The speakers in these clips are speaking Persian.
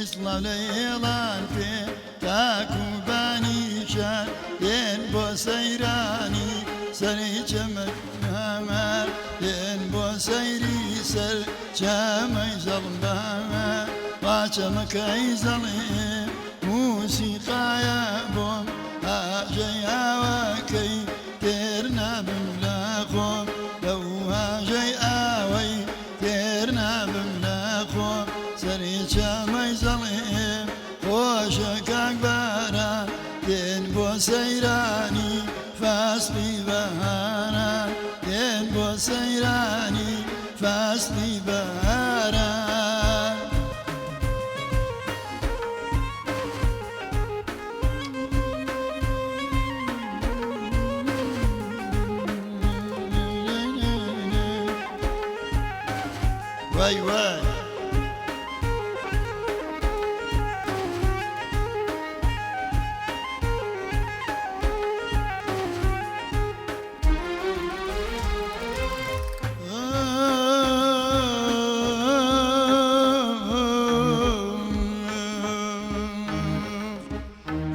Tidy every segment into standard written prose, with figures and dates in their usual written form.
وصل ليلان في تاكو باني شان ين بو سيراني سري جمك مامر ين بو سيري سر جامي ظلمها وجمك اي ظلم موسيقى يا بوم هاجي وكي ترنا بملاخوم لو هاجي اوي ترنا بملاخوم سري جامي ظلم خوشك اكبر ين بو سيراني فاصلي بهارا ين بو سيراني فاصلي بهارا واي واي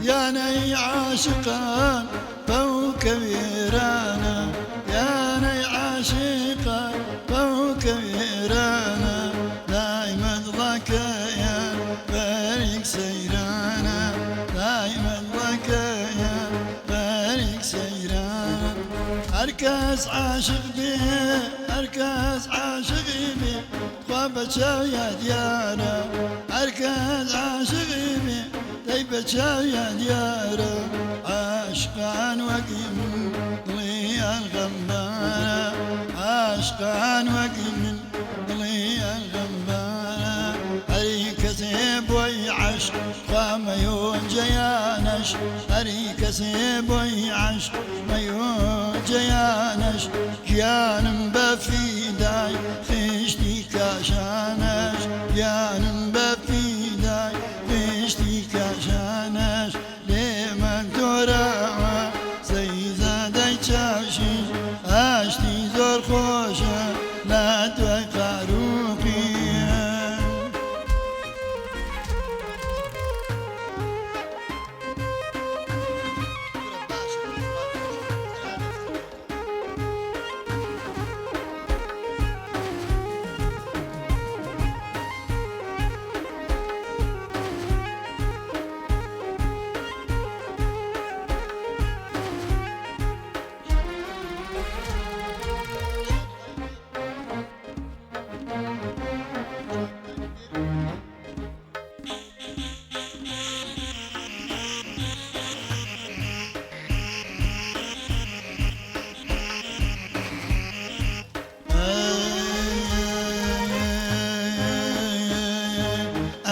يا ني عاشقان فوق ويرانا يا ني عاشقان فوق ويرانا دايما ضلك يا بارك سيرانا دايما ضلك يا بارك سيرانا أركز عاشق به أركز عاشق به خوابت يا ديانا أركز عاشق به طيبة يا ديارة عاشقان وقم ضلي الغمارة عاشقان وقم ضلي الغمارة أريك سيب ويعشق خاميون جيانش أريك سيب ويعشق ميون جيانش جيان بفيداي خشتي كاشانش جيان بفيداي خشتي كاشانش لمن تراوى سيزادي تشاشي اشتي زور خوشة لا توقع روحي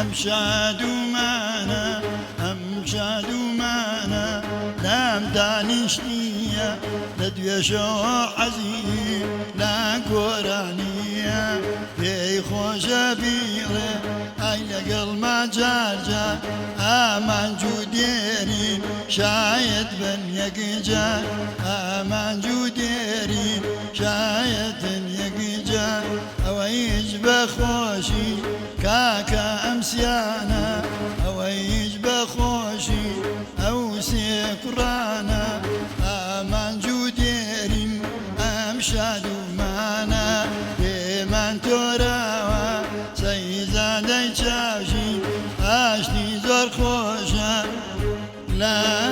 أمشاد معنا أمشاد معنا لام دانشتية لدوي شو حزين لا قرانية في خوش بيرة أي لقل ما جارجا أمان جوديرين شايد بن يقجا أمان جوديرين شايد بن يقجا أويج بخوشي كاكا أمسيانا أويج بخوشي أو سيكرانا أمان جوديرين أمشادو معنا بمن تراوى سيزادي تشاشي أشتي زور خوشا لا